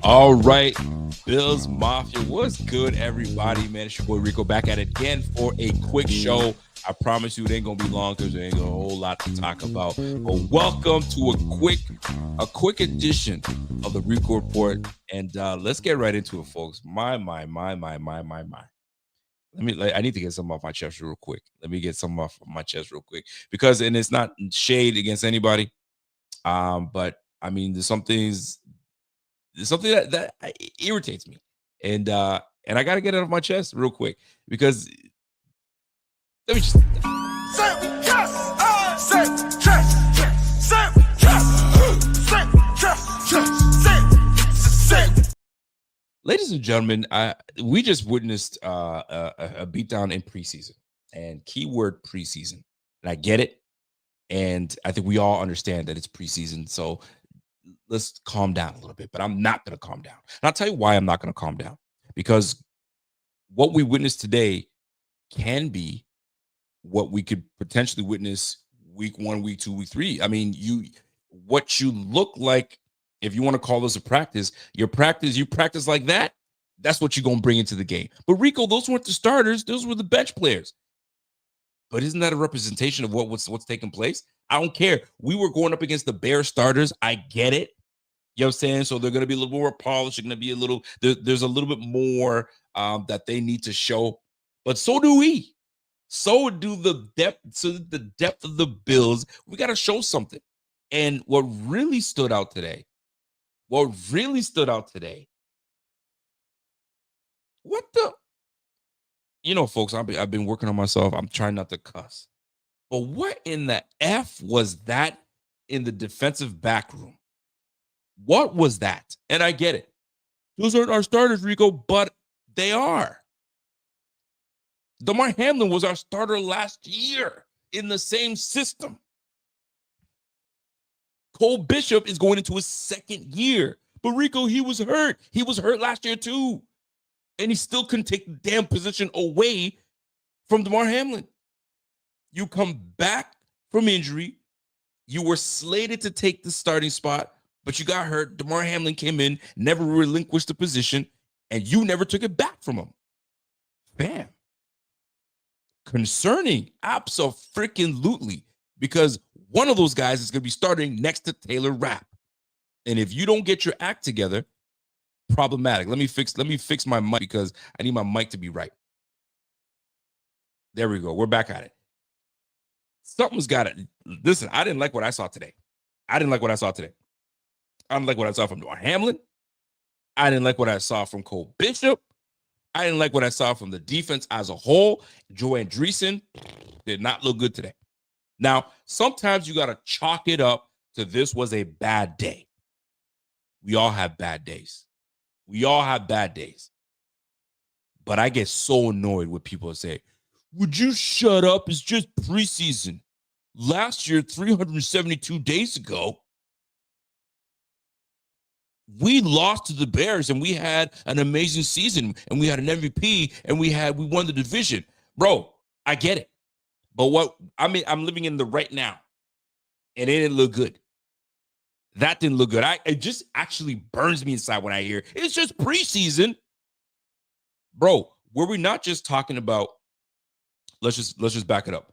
All right, Bills Mafia, what's good, everybody? Man, it's your boy Rico back at it again for a quick show. I promise you it ain't gonna be long because there ain't gonna a whole lot to talk about. But welcome to a quick edition of the Rico Report, and let's get right into it, folks. My. I need to get some off my chest real quick. Let me get some off my chest real quick because, and it's not shade against anybody, but I mean, there's something that irritates me, and I gotta get it off my chest real quick because let me just. Ladies and gentlemen, we just witnessed a beatdown in preseason, and keyword preseason. And I get it, and I think we all understand that it's preseason. So let's calm down a little bit. But I'm not going to calm down. And I'll tell you why I'm not going to calm down. Because what we witnessed today can be what we could potentially witness week 1, week 2, week 3. I mean, what you look like. If you want to call this a practice, you practice like that, that's what you're going to bring into the game. But Rico, those weren't the starters. Those were the bench players. But isn't that a representation of what's taking place? I don't care. We were going up against the Bears starters. I get it. You know what I'm saying? So they're going to be a little more polished. They're going to be there's a little bit more that they need to show. But so do we. So do the depth. So the depth of the Bills. We got to show something. And what really stood out today, what folks, I've been working on myself. I'm trying not to cuss. But what in the F was that in the defensive back room? What was that? And I get it. Those aren't our starters, Rico, but they are. Damar Hamlin was our starter last year in the same system. Cole Bishop is going into his second year. But Rico, he was hurt. He was hurt last year too. And he still couldn't take the damn position away from Damar Hamlin. You come back from injury. You were slated to take the starting spot, but you got hurt. Damar Hamlin came in, never relinquished the position, and you never took it back from him. Bam. Concerning, abso-freaking-lutely, because one of those guys is going to be starting next to Taylor Rapp. And if you don't get your act together, problematic. Let me fix my mic because I need my mic to be right. There we go. We're back at it. Something's got it. Listen, I didn't like what I saw today. I didn't like what I saw from Damar Hamlin. I didn't like what I saw from Cole Bishop. I didn't like what I saw from the defense as a whole. Joe Andreessen did not look good today. Now, sometimes you got to chalk it up to this was a bad day. We all have bad days. But I get so annoyed when people say, would you shut up? It's just preseason. Last year, 372 days ago, we lost to the Bears and we had an amazing season and we had an MVP and we won the division. Bro, I get it. But I'm living in the right now and it didn't look good. That didn't look good. It just actually burns me inside when I hear it's just preseason. Bro, were we not just talking about, let's just back it up.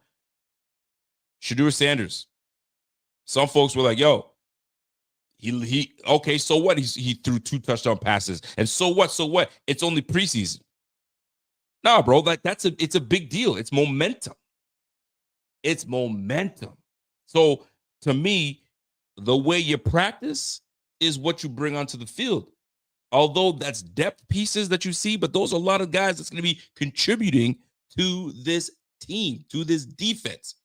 Shedeur Sanders. Some folks were like, yo, he okay, so what? He threw 2 touchdown passes. And so what? It's only preseason. Nah, bro, it's a big deal. It's momentum. So to me, the way you practice is what you bring onto the field. Although that's depth pieces that you see, but those are a lot of guys that's going to be contributing to this team, to this defense.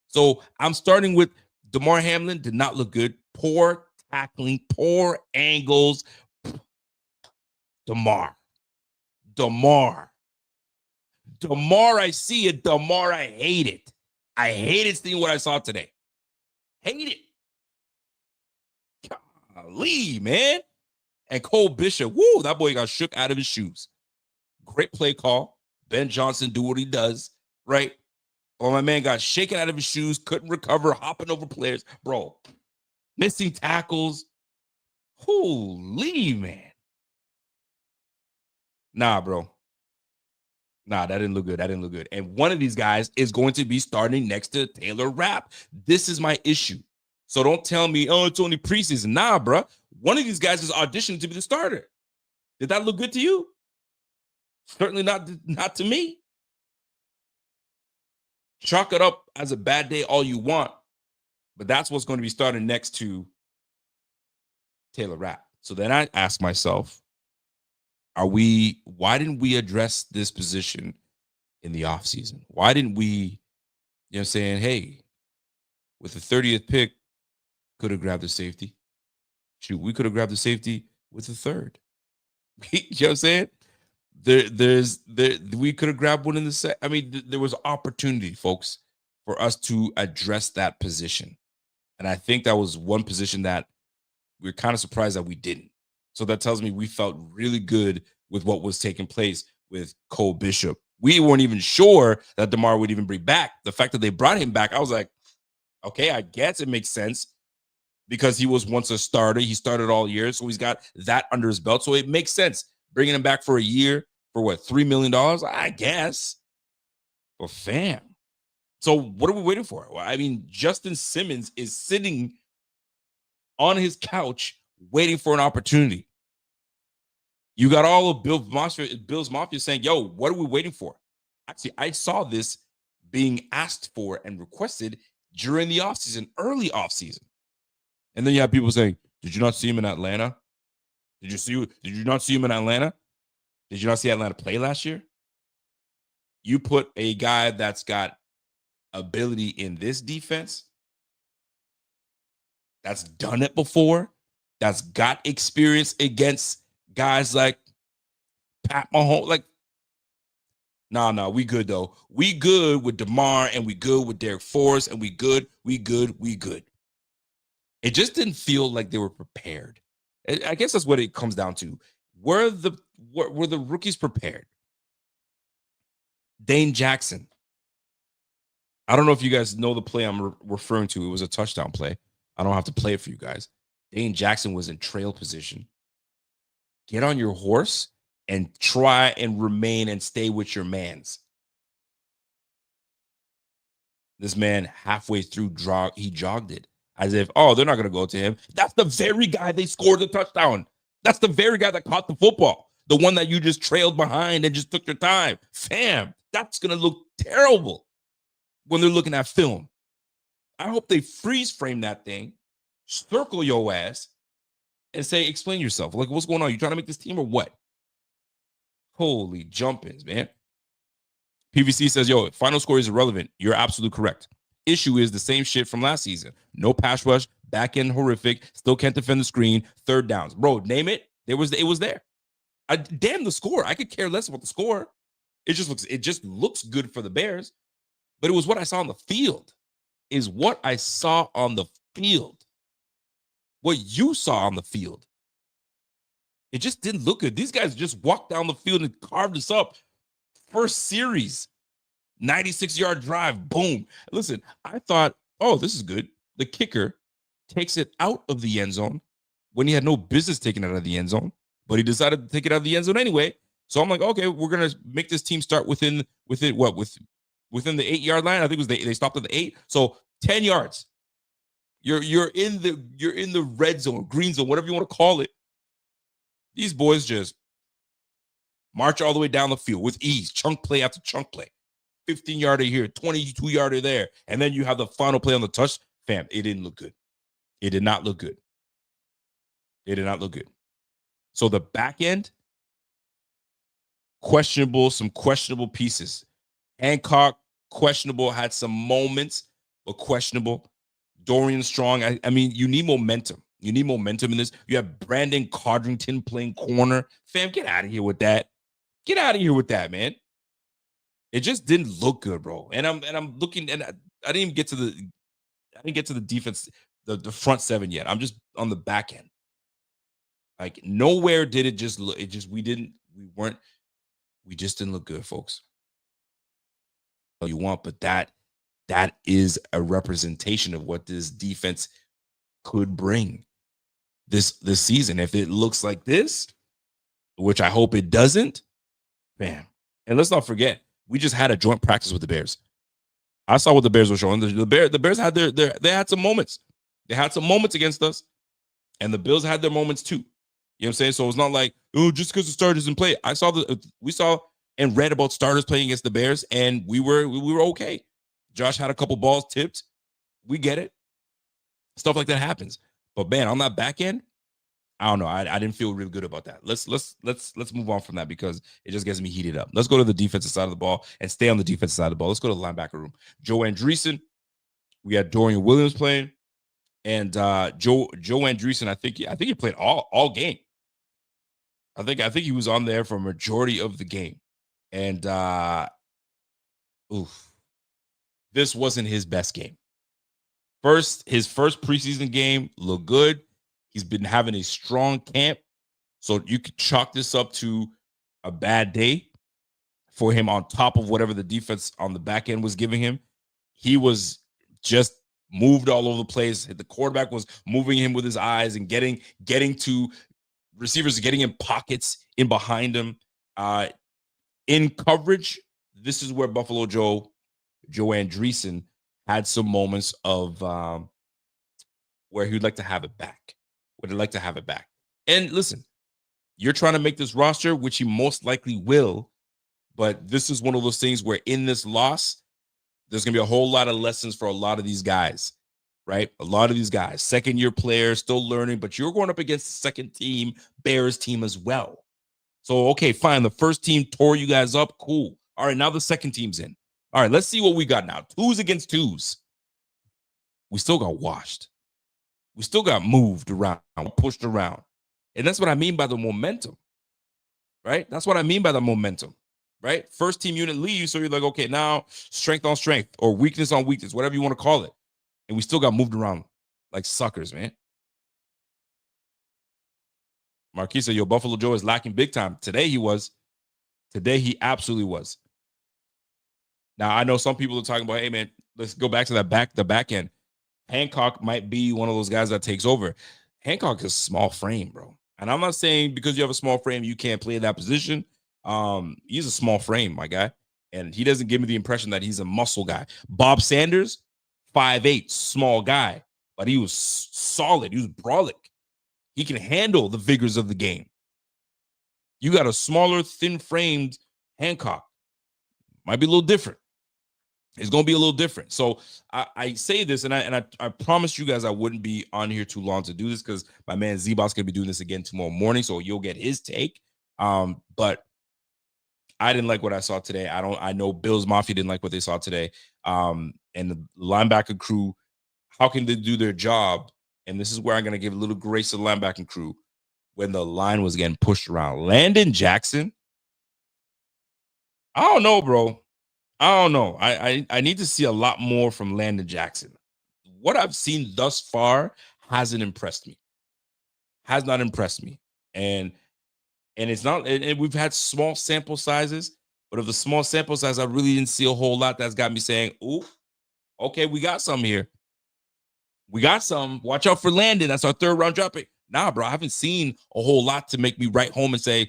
So I'm starting with Damar Hamlin did not look good. Poor tackling, poor angles. Damar, I see it. Damar, I hate it. I hated seeing what I saw today. Hate it. Golly, man. And Cole Bishop, woo, that boy got shook out of his shoes. Great play call. Ben Johnson do what he does, right? Or my man got shaken out of his shoes, couldn't recover, hopping over players. Bro, missing tackles. Holy man. Nah, bro. Nah, that didn't look good. That didn't look good. And one of these guys is going to be starting next to Taylor Rapp. This is my issue. So don't tell me, oh, it's only preseason. Nah, bro. One of these guys is auditioning to be the starter. Did that look good to you? Certainly not to me. Chalk it up as a bad day all you want, but that's what's going to be starting next to Taylor Rapp. So then I ask myself, why didn't we address this position in the offseason? Why didn't we, saying, hey, with the 30th pick, could have grabbed the safety. Shoot, we could have grabbed the safety with the third. You know what I'm saying? We could have grabbed one in the set. I mean, there was opportunity, folks, for us to address that position. And I think that was one position that we're kind of surprised that we didn't. So that tells me we felt really good with what was taking place with Cole Bishop. We weren't even sure that DeMar would even bring back. The fact that they brought him back, I was like, okay, I guess it makes sense because he was once a starter. He started all year, so he's got that under his belt. So it makes sense bringing him back for a year for what, $3 million? I guess. But fam. So what are we waiting for? Well, I mean, Justin Simmons is sitting on his couch waiting for an opportunity. You got all of Bill's Mafia saying, yo, what are we waiting for? Actually, I saw this being asked for and requested during the offseason, early offseason. And then you have people saying, did you not see him in Atlanta? Did you not see him in Atlanta? Did you not see Atlanta play last year? You put a guy that's got ability in this defense, that's done it before, that's got experience against guys like Pat Mahomes. Like, nah, we good though. We good with DeMar and we good with Derek Forrest and we good. It just didn't feel like they were prepared. I guess that's what it comes down to. Were the rookies prepared? Dane Jackson. I don't know if you guys know the play I'm referring to. It was a touchdown play. I don't have to play it for you guys. Dane Jackson was in trail position. Get on your horse and try and remain and stay with your mans. This man halfway through he jogged it as if, oh, they're not going to go to him. That's the very guy they scored the touchdown. That's the very guy that caught the football. The one that you just trailed behind and just took your time. Fam, that's going to look terrible when they're looking at film. I hope they freeze frame that thing, circle your ass, and say, explain yourself. Like, what's going on? You trying to make this team or what? Holy jumpins, man. PVC says, yo, final score is irrelevant. You're absolutely correct. Issue is the same shit from last season. No pass rush, back end horrific, still can't defend the screen, third downs. Bro, name it. It was there. Damn the score. I could care less about the score. It just looks good for the Bears. But it was what I saw on the field. Is what I saw on the field. What you saw on the field. It just didn't look good. These guys just walked down the field and carved us up. First series, 96-yard drive, boom. Listen, I thought, oh, this is good. The kicker takes it out of the end zone when he had no business taking it out of the end zone, but he decided to take it out of the end zone anyway. So I'm like, okay, we're gonna make this team start within the 8-yard line. I think it was they stopped at the 8, so 10 yards. You're in the red zone, green zone, whatever you want to call it. These boys just march all the way down the field with ease, chunk play after chunk play. 15-yarder here, 22-yarder there. And then you have the final play on the touch. Fam, it didn't look good. It did not look good. So the back end, some questionable pieces. Hancock, questionable, had some moments, but questionable. Dorian Strong, I mean, you need momentum. You need momentum in this. You have Brandon Codrington playing corner. Fam, get out of here with that. Get out of here with that, man. It just didn't look good, bro. And I'm looking, and I didn't even get to the defense, the front seven yet. I'm just on the back end. Like nowhere did it just look. We just didn't look good, folks. you want, but that is a representation of what this defense could bring this season. If it looks like this, which I hope it doesn't, man. And let's not forget, we just had a joint practice with the Bears. I saw what the Bears were showing. The Bears had they had some moments. They had some moments against us, and the Bills had their moments too. You know what I'm saying? So it's not like, oh, just because the starters didn't play. We saw and read about starters playing against the Bears, and we were okay. Josh had a couple balls tipped. We get it. Stuff like that happens. But man, on that back end, I don't know. I didn't feel really good about that. Let's move on from that because it just gets me heated up. Let's go to the defensive side of the ball and stay on the defensive side of the ball. Let's go to the linebacker room. Joe Andreessen. We had Dorian Williams playing, and Joe Andreessen. I think he played all game. I think he was on there for a majority of the game, and this wasn't his best game. His first preseason game looked good. He's been having a strong camp. So you could chalk this up to a bad day for him on top of whatever the defense on the back end was giving him. He was just moved all over the place. The quarterback was moving him with his eyes and getting to receivers, getting in pockets in behind him. In coverage, this is where Buffalo Joe Andreessen had some moments of where he'd like to have it back. Would like to have it back. And listen, you're trying to make this roster, which he most likely will, but this is one of those things where in this loss, there's going to be a whole lot of lessons for a lot of these guys, right? A lot of these guys, second-year players, still learning, but you're going up against the second team, Bears team as well. So, okay, fine. The first team tore you guys up. Cool. All right, now the second team's in. All right, let's see what we got now. 2s against 2s. We still got washed. We still got moved around, pushed around. And that's what I mean by the momentum, right? That's what I mean by the momentum, right? First team unit leaves, so you're like, okay, now strength on strength or weakness on weakness, whatever you want to call it. And we still got moved around like suckers, man. Marquis said, yo, Buffalo Joe is lacking big time. Today he was. Today he absolutely was. Now, I know some people are talking about, hey, man, let's go back to the back end. Hancock might be one of those guys that takes over. Hancock is a small frame, bro. And I'm not saying because you have a small frame, you can't play that position. He's a small frame, my guy. And he doesn't give me the impression that he's a muscle guy. Bob Sanders, 5'8", small guy, but he was solid. He was brolic. He can handle the vigors of the game. You got a smaller, thin-framed Hancock. Might be a little different. It's going to be a little different. So I say this, and I promised you guys I wouldn't be on here too long to do this because my man Z-Bot's going to be doing this again tomorrow morning, so you'll get his take. But I didn't like what I saw today. I know Bills Mafia didn't like what they saw today. And the linebacker crew, how can they do their job? And this is where I'm going to give a little grace to the linebacking crew when the line was getting pushed around. Landon Jackson, I don't know, bro. I don't know. I need to see a lot more from Landon Jackson. What I've seen thus far hasn't impressed me. Has not impressed me. And it's not, and we've had small sample sizes, but of the small sample size, I really didn't see a whole lot that's got me saying, ooh, okay, we got some here. We got some. Watch out for Landon. That's our 3rd round drop pick. Nah, bro, I haven't seen a whole lot to make me write home and say,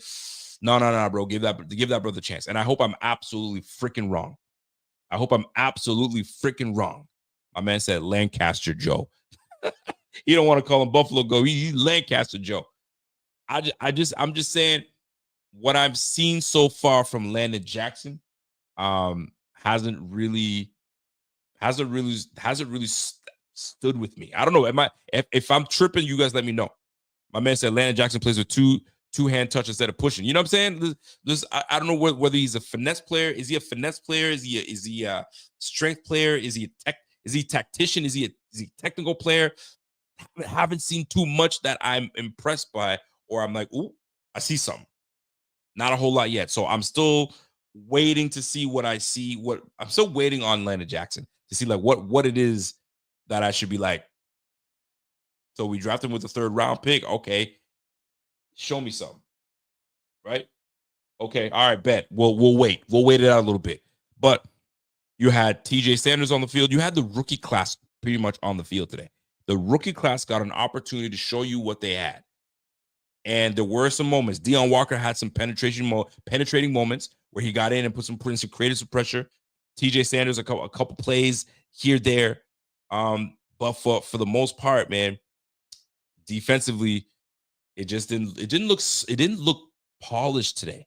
no, bro, give that brother a chance. And I hope I'm absolutely freaking wrong. I hope I'm absolutely freaking wrong. My man said Lancaster Joe. He don't want to call him Buffalo Go. He's Lancaster Joe. I'm just saying what I've seen so far from Landon Jackson hasn't really stood with me. I don't know. If I'm tripping, you guys let me know. My man said Landon Jackson plays with two-hand touch instead of pushing. You know what I'm saying? I don't know whether he's a finesse player. Is he a finesse player? Is he a strength player? Is he a tactician? Is he a technical player? Haven't seen too much that I'm impressed by, or I'm like, ooh, I see something. Not a whole lot yet. So I'm still waiting to see what I see. I'm still waiting on Landon Jackson to see like what it is that I should be like. So we drafted him with the 3rd round pick. Okay. Show me something. Right? Okay. All right, bet. We'll wait. We'll wait it out a little bit. But You had TJ Sanders on the field. You had the rookie class pretty much on the field today. The rookie class got an opportunity to show you what they had. And there were some moments. Deion Walker had some penetrating moments where he got in and put in some creative pressure. TJ Sanders a couple plays here there. But for the most part, man, defensively, it didn't look polished today.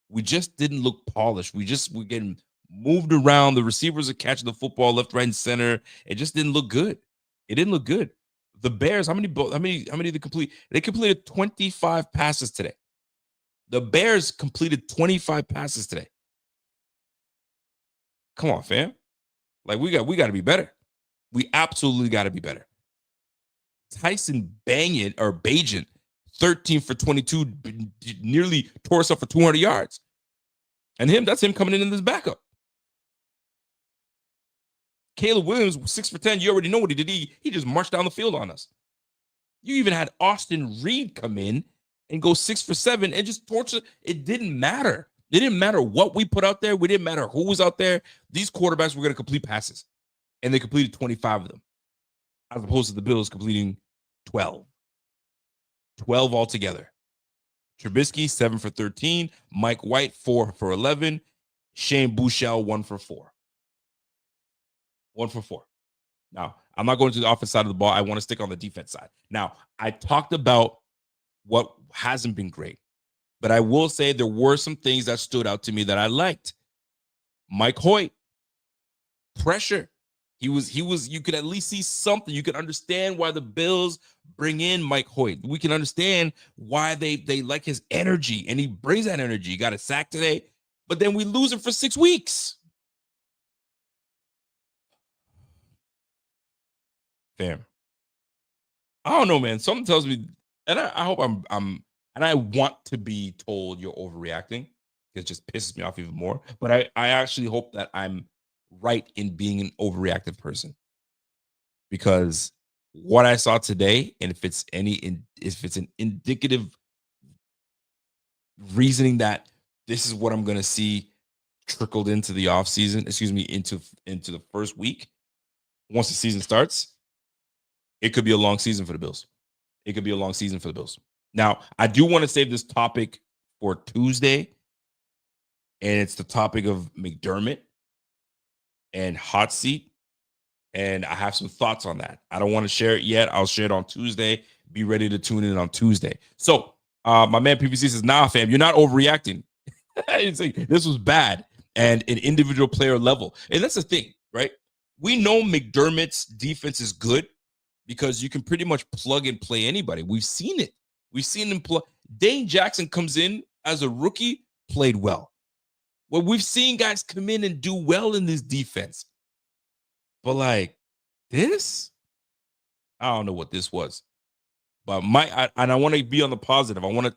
We just didn't look polished. We're getting moved around. The receivers are catching the football left, right, and center. It just didn't look good. It didn't look good. The Bears, how many did they complete? They completed 25 passes today. The Bears completed 25 passes today. Come on, fam. Like we got to be better. We absolutely got to be better. Tyson Bagent, 13 for 22, nearly tore us up for 200 yards. And that's him coming in this backup. Caleb Williams, 6 for 10. You already know what he did. He just marched down the field on us. You even had Austin Reed come in and go 6 for 7 and just torture. It didn't matter. It didn't matter what we put out there. It didn't matter who was out there. These quarterbacks were going to complete passes. And they completed 25 of them, as opposed to the Bills completing 12. 12 altogether. Trubisky, 7 for 13. Mike White, 4 for 11. Shane Buechele, 1 for 4. 1 for 4. Now, I'm not going to the offense side of the ball. I want to stick on the defense side. Now, I talked about what hasn't been great, but I will say there were some things that stood out to me that I liked. Mike Hoyt, pressure. He was, you could at least see something. You could understand why the Bills bring in Mike Hoyt. We can understand why they like his energy, and he brings that energy. He got a sack today, but then we lose him for 6 weeks. Fam. I don't know, man. Something tells me, and I hope I'm and I want to be told you're overreacting. It just pisses me off even more. But I actually hope that I'm right in being an overreactive person, because what I saw today, and if it's an indicative reasoning that this is what I'm going to see trickled into the offseason, into the first week, once the season starts, it could be a long season for the Bills. It could be a long season for the Bills. Now, I do want to save this topic for Tuesday, and it's the topic of McDermott and hot seat, and I have some thoughts on that. I don't want to share it yet. I'll share it on Tuesday. Be ready to tune in on Tuesday. So, my man PVC says, "Nah, fam, you're not overreacting. It's like, this was bad, and an individual player level, and that's the thing, right? We know McDermott's defense is good because you can pretty much plug and play anybody. We've seen it. We've seen him play. Dane Jackson comes in as a rookie, played well. Well, we've seen guys come in and do well in this defense. But like this, I don't know what this was. But I want to be on the positive. I want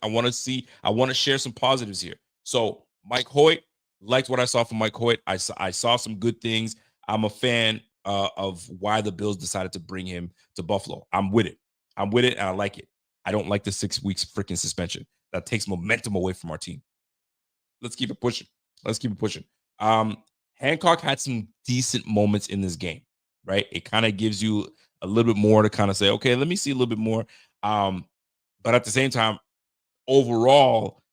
to share some positives here. So Mike Hoyt, liked what I saw from Mike Hoyt. I saw some good things. I'm a fan of why the Bills decided to bring him to Buffalo. I'm with it. And I like it. I don't like the 6 weeks freaking suspension. That takes momentum away from our team. Let's keep it pushing. Hancock had some decent moments in this game, right? It kind of gives you a little bit more to kind of say, okay, let me see a little bit more. But at the same time, overall,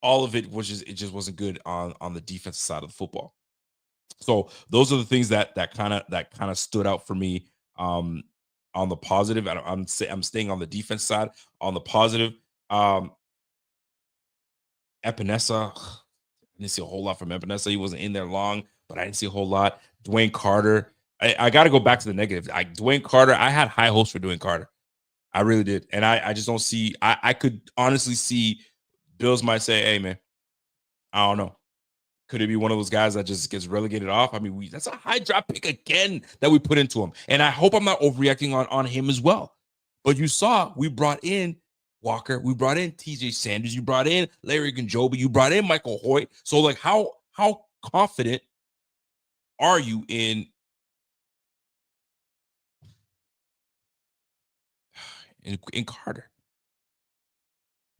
all of it just wasn't good on the defensive side of the football. So those are the things that kind of stood out for me on the positive. I'm staying on the defense side. On the positive, Epinesa, I didn't see a whole lot from Epinesa. He wasn't in there long, but I didn't see a whole lot. Dwayne Carter, I got to go back to the negative. Dwayne Carter, I had high hopes for Dwayne Carter. I really did. And I just don't see, I could honestly see Bills might say, hey, man, I don't know. Could it be one of those guys that just gets relegated off? I mean, that's a high draft pick again that we put into him. And I hope I'm not overreacting on him as well. But you saw we brought in Walker, we brought in TJ Sanders, you brought in Larry Gunjobi, you brought in Michael Hoyt. So, like, how confident are you in Carter?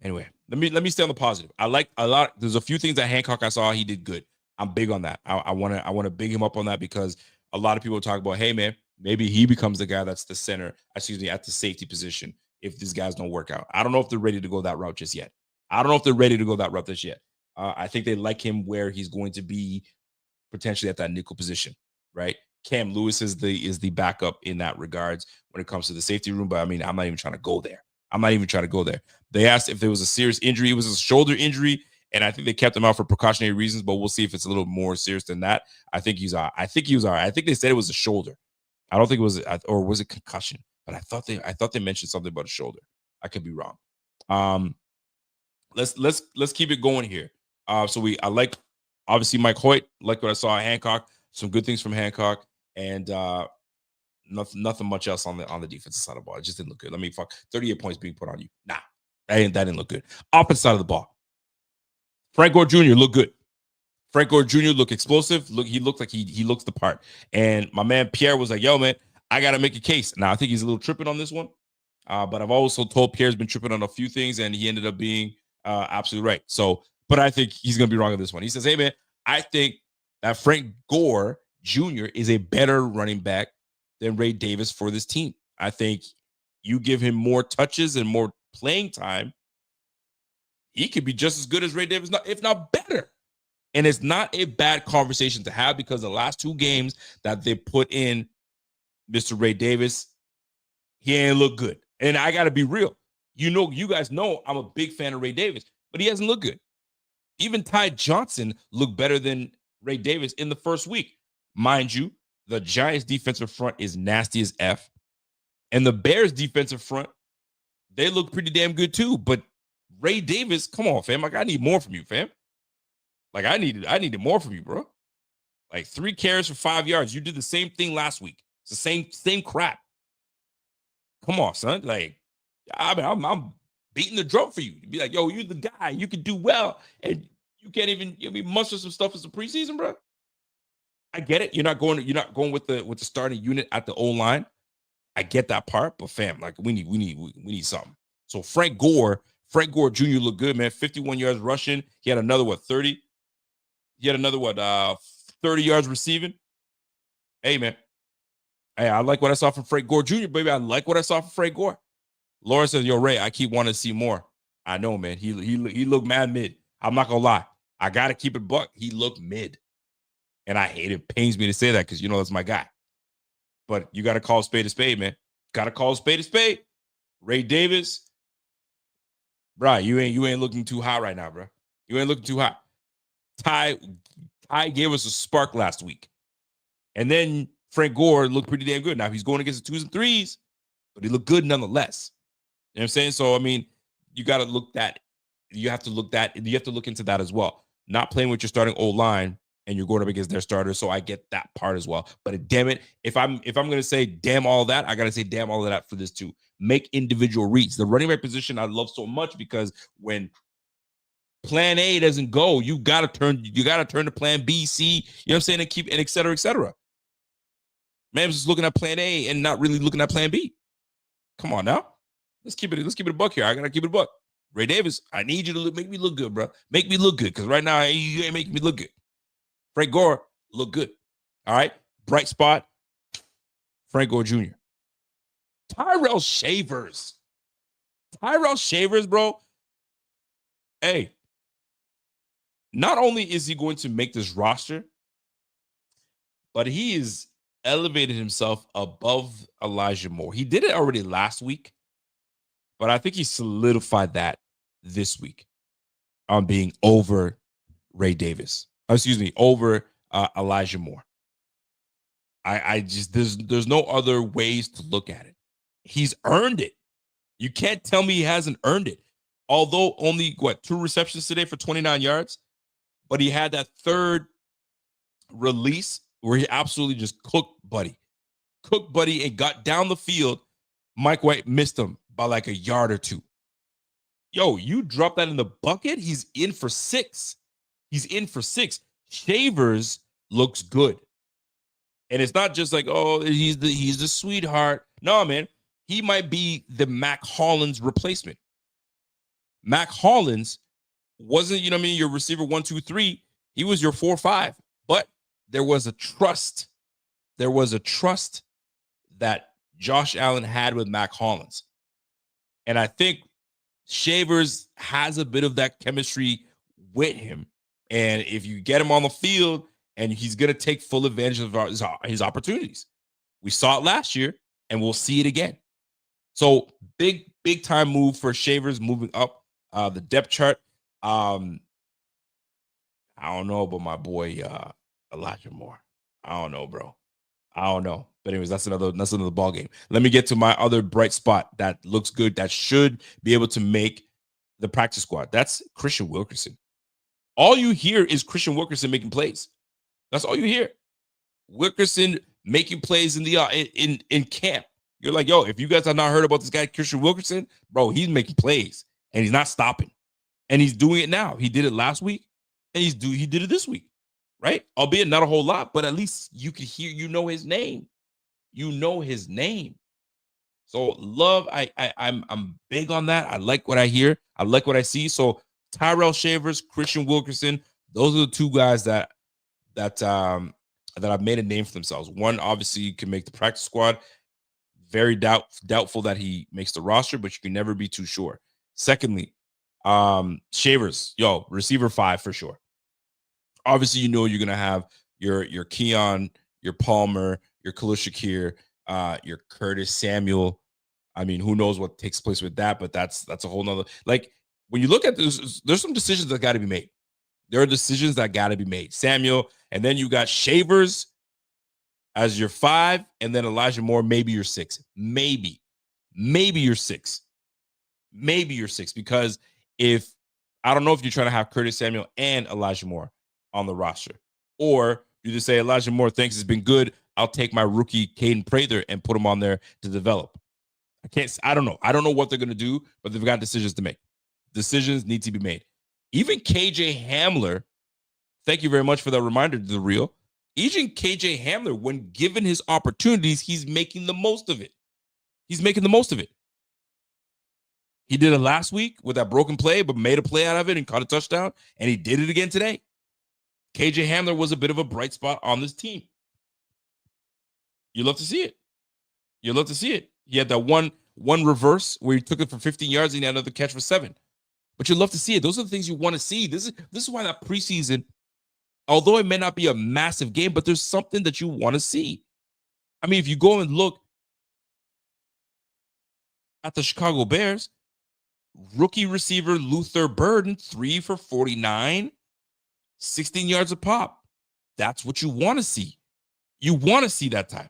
Anyway, let me stay on the positive. I like a lot. There's a few things that Hancock I saw he did good. I'm big on that. I want to big him up on that because a lot of people talk about, hey man, maybe he becomes the guy that's the center, at the safety position if these guys don't work out. I don't know if they're ready to go that route just yet. I don't know if they're ready to go that route just yet. I think they like him where he's going to be potentially at that nickel position, right? Cam Lewis is the backup in that regards when it comes to the safety room. But I mean, I'm not even trying to go there. They asked if there was a serious injury. It was a shoulder injury, and I think they kept him out for precautionary reasons. But we'll see if it's a little more serious than that. I think he's all right. I think they said it was a shoulder. I don't think it was, or was it concussion? But I thought they mentioned something about a shoulder. I could be wrong. Let's keep it going here. I like obviously Mike Hoyt. Like what I saw at Hancock. Some good things from Hancock, and nothing much else on the defensive side of the ball. It just didn't look good. 38 points being put on you. Nah, that didn't look good. Opposite side of the ball. Frank Gore Jr. looked good. Frank Gore Jr. looked explosive. He looked like he looks the part. And my man Pierre was like, "Yo, man, I got to make a case." Now I think he's a little tripping on this one, but I've also told Pierre's been tripping on a few things, and he ended up being absolutely right. So, but I think he's gonna be wrong on this one. He says, "Hey, man, I think that Frank Gore Jr. is a better running back than Ray Davis for this team. I think you give him more touches and more playing time, he could be just as good as Ray Davis, if not better." And it's not a bad conversation to have because the last 2 games that they put in Mr. Ray Davis, he ain't look good. And I got to be real. You guys know I'm a big fan of Ray Davis, but he hasn't looked good. Even Ty Johnson looked better than Ray Davis in the first week. Mind you, the Giants defensive front is nasty as F. And the Bears defensive front, they look pretty damn good too. But Ray Davis, come on, fam. I need more from you, fam. I needed more from you, bro. 3 carries for 5 yards. You did the same thing last week. It's the same crap. Come on, son. I'm beating the drum for you. You'd be like, yo, you're the guy. You can do well. And you can't even muster some stuff as a preseason, bro. I get it. You're not going with the starting unit at the O-line. I get that part, but fam, we need something. So Frank Gore Jr. looked good, man. 51 yards rushing. He had another 30. He had another 30 yards receiving. Hey, man. Hey, I like what I saw from Frank Gore Jr., baby. I like what I saw from Frank Gore. Laura says, yo, Ray, I keep wanting to see more. I know, man. He looked mad mid. I'm not going to lie. I got to keep it buck. He looked mid. And I hate it. Pains me to say that because, that's my guy. But you got to call a spade, man. Got to call a spade. Ray Davis, bro, you ain't looking too hot right now, bro. You ain't looking too hot. Ty gave us a spark last week. And then Frank Gore looked pretty damn good. Now he's going against the 2s and 3s, but he looked good nonetheless. You know what I'm saying? So, I mean, you got to look that. You have to look into that as well. Not playing with your starting O-line and you're going up against their starters. So I get that part as well. But damn it, if I'm going to say damn all that, I got to say damn all of that for this too. Make individual reads. The running back position I love so much because when plan A doesn't go, you got to turn to plan B, C, you know what I'm saying, and et cetera, et cetera. Man, I'm just looking at plan A and not really looking at plan B. Come on now. Let's keep it a buck here. I got to keep it a buck. Ray Davis, I need you to make me look good, bro. Make me look good because right now you ain't making me look good. Frank Gore, look good. All right. Bright spot, Frank Gore Jr. Tyrell Shavers, bro. Hey, not only is he going to make this roster, but he is elevated himself above Elijah Moore. He did it already last week, but I think he solidified that this week on being over Ray Davis. Over Elijah Moore. I just there's no other ways to look at it. He's earned it. You can't tell me he hasn't earned it. Although only 2 receptions today for 29 yards, but he had that third release where he absolutely just cooked Buddy and got down the field. Mike White missed him by a yard or 2. Yo, you drop that in the bucket, he's in for 6. Shavers looks good. And it's not just he's the sweetheart. No, man. He might be the Mac Hollins replacement. Mac Hollins wasn't, your receiver 1, 2, 3. He was your 4-5, but there was a trust. There was a trust that Josh Allen had with Mac Hollins. And I think Shavers has a bit of that chemistry with him. And if you get him on the field, and he's going to take full advantage of his opportunities. We saw it last year, and we'll see it again. So big time move for Shavers moving up the depth chart. I don't know about my boy Elijah Moore. I don't know, bro. I don't know. But anyways, that's another ball game. Let me get to my other bright spot that looks good, that should be able to make the practice squad. That's Christian Wilkerson. All you hear is Christian Wilkerson making plays. That's all you hear. Wilkerson making plays in the in camp. You're like, yo, if you guys have not heard about this guy, Christian Wilkerson, bro, he's making plays and he's not stopping. And he's doing it now. He did it last week, and he did it this week, right? Albeit not a whole lot, but at least you can hear, you know his name. You know his name. So Love, I'm big on that. I like what I hear. I like what I see. So Tyrell Shavers, Christian Wilkerson, those are the two guys that have made a name for themselves. One obviously can make the practice squad. Very doubtful that he makes the roster, but you can never be too sure. Secondly, Shavers, receiver 5 for sure. Obviously, you're gonna have your Keon, your Palmer, your Khalil Shakir, your Curtis Samuel. I mean, who knows what takes place with that? But that's a whole nother. Like, when you look at this, there's some decisions that got to be made. There are decisions that got to be made. Samuel, and then you got Shavers as your 5, and then Elijah Moore, maybe your 6. Maybe your 6. Maybe your 6, because if I don't know if you're trying to have Curtis Samuel and Elijah Moore on the roster, or you just say Elijah Moore thinks it's been good, I'll take my rookie Caden Prather and put him on there to develop. I don't know. I don't know what they're going to do, but they've got decisions to make. Decisions need to be made. Even KJ Hamler, thank you very much for that reminder to the reel. Even KJ Hamler, when given his opportunities, he's making the most of it. He's making the most of it. He did it last week with that broken play, but made a play out of it and caught a touchdown, and he did it again today. KJ Hamler was a bit of a bright spot on this team. You love to see it. You love to see it. He had that one reverse where he took it for 15 yards and he had another catch for 7. But you love to see it. Those are the things you want to see. This is why that preseason, although it may not be a massive game, but there's something that you want to see. I mean, if you go and look at the Chicago Bears, rookie receiver Luther Burden, 3 for 49, 16 yards a pop. That's what you want to see. You want to see that time.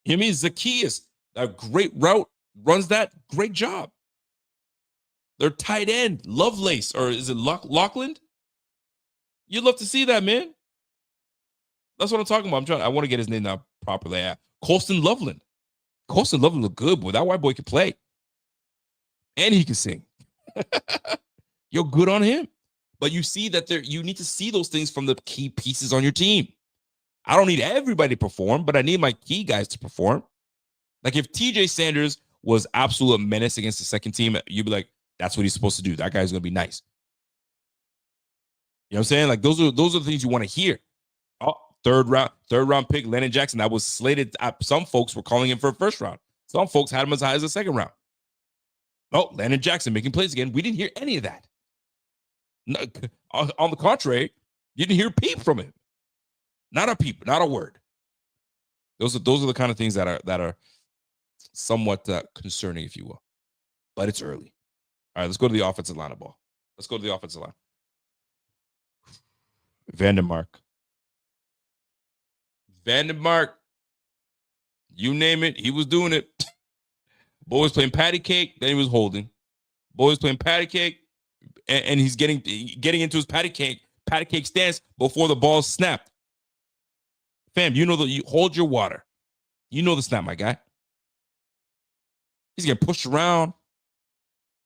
I mean, Zacchaeus, a great route, runs that. Great job. Their tight end, Lovelace, or is it Lockland? You'd love to see that, man. That's what I'm talking about. I want to get his name now properly. Colston Loveland. Colston Loveland looked good, boy. That white boy can play. And he can sing. You're good on him. But you see that you need to see those things from the key pieces on your team. I don't need everybody to perform, but I need my key guys to perform. Like, if TJ Sanders was absolute menace against the second team, you'd be like, that's what he's supposed to do. That guy's going to be nice. You know what I'm saying? Like, those are the things you want to hear. Oh, third round pick, Landon Jackson. That was slated. Some folks were calling him for a first round. Some folks had him as high as a second round. Oh, Landon Jackson making plays again. We didn't hear any of that. No, on the contrary, you didn't hear a peep from him. Not a peep, not a word. Those are the kind of things that are somewhat concerning, if you will. But it's early. All right, let's go to the offensive line of ball. Let's go to the offensive line. Vandermark, you name it, he was doing it. Boy was playing patty cake, then he was holding. Boy was playing patty cake, and he's getting into his patty cake stance before the ball snapped. Fam, you hold your water. You know the snap, my guy. He's getting pushed around.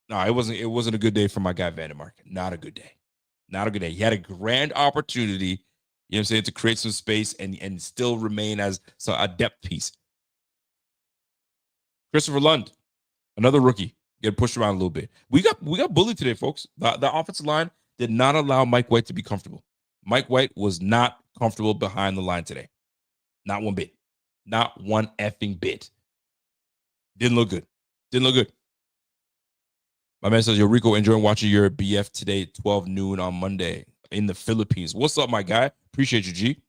No, it wasn't a good day for my guy Vandermark. Not a good day. Not a good day. He had a grand opportunity, you know what I'm saying, to create some space and still remain as a depth piece. Christopher Lund, another rookie, get pushed around a little bit. We got bullied today, folks. The offensive line did not allow Mike White to be comfortable. Mike White was not comfortable behind the line today. Not one bit. Not one effing bit. Didn't look good. Didn't look good. My man says, Yo, Rico, enjoying watching your BF today at 12 noon on Monday in the Philippines. What's up, my guy? Appreciate you, G.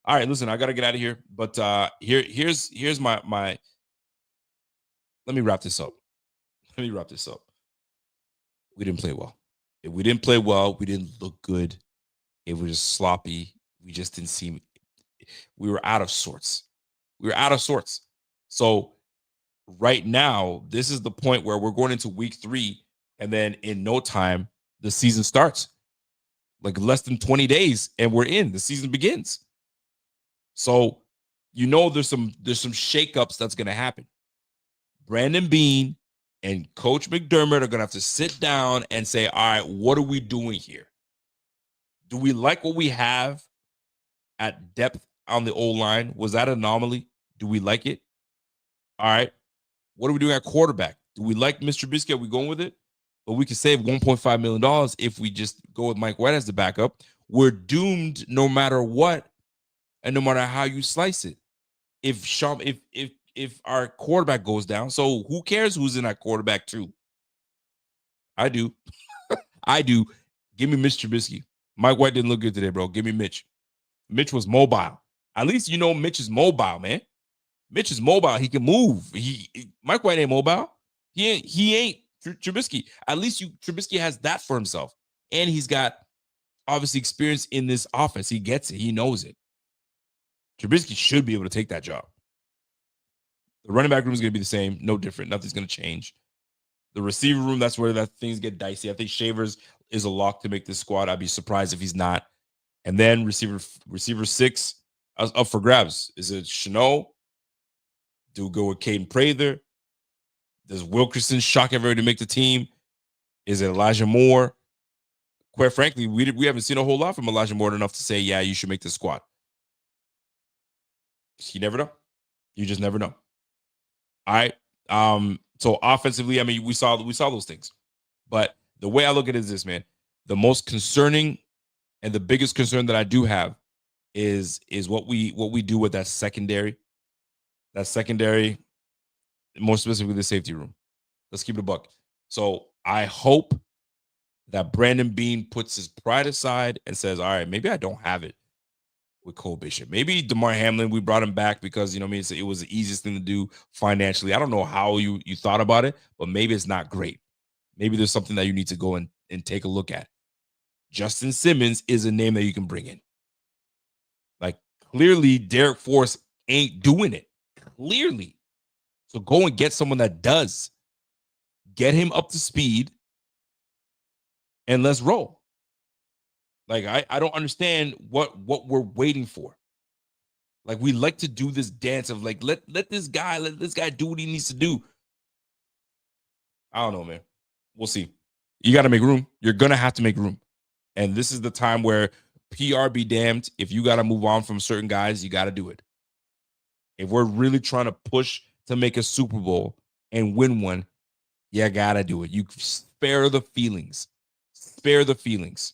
All right, listen, I gotta get out of here. But here's my let me wrap this up. Let me wrap this up. We didn't play well. If we didn't play well, we didn't look good. It was just sloppy. We just didn't seem we were out of sorts. We were out of sorts. So right now, this is the point where we're going into week 3, and then in no time, the season starts. Like less than 20 days, and we're in. The season begins. So there's some shakeups that's gonna happen. Brandon Beane and Coach McDermott are gonna have to sit down and say, all right, what are we doing here? Do we like what we have at depth on the O-line? Was that an anomaly? Do we like it? All right. What are we doing at quarterback? Do we like Mr. Trubisky? Are we going with it? But we can save $1.5 million if we just go with Mike White as the backup. We're doomed no matter what, and no matter how you slice it. If our quarterback goes down, so who cares who's in that quarterback too? I do. I do. Give me Mr. Trubisky. Mike White didn't look good today, bro. Give me Mitch. Mitch was mobile. At least Mitch is mobile, man. Mitch is mobile. He can move. Mike White ain't mobile. He ain't Trubisky. At least Trubisky has that for himself. And he's got obviously experience in this offense. He gets it. He knows it. Trubisky should be able to take that job. The running back room is going to be the same. No different. Nothing's going to change. The receiver room, that's where things get dicey. I think Shavers is a lock to make this squad. I'd be surprised if he's not. And then receiver 6 up for grabs. Is it Chenault? Do we go with Caden Prather? Does Wilkerson shock everybody to make the team? Is it Elijah Moore? Quite frankly, we haven't seen a whole lot from Elijah Moore enough to say, yeah, you should make the squad. You never know. You just never know. All right. So offensively, I mean, we saw those things. But the way I look at it is this, man. The most concerning and the biggest concern that I do have is what we do with that secondary. That secondary, more specifically the safety room. Let's keep it a buck. So I hope that Brandon Beane puts his pride aside and says, all right, maybe I don't have it with Cole Bishop. Maybe DeMar Hamlin, we brought him back because, it was the easiest thing to do financially. I don't know how you thought about it, but maybe it's not great. Maybe there's something that you need to go and take a look at. Justin Simmons is a name that you can bring in. Like, clearly, Derek Force ain't doing it. Clearly. So go and get someone that does. Get him up to speed, and let's roll. Like, I don't understand what we're waiting for. Like, we like to do this dance of like, let this guy do what he needs to do. I don't know, man. We'll see. You got to make room. You're going to have to make room. And this is the time where PR be damned. If you got to move on from certain guys, you got to do it. If we're really trying to push to make a Super Bowl and win one, you got to do it. You spare the feelings. Spare the feelings.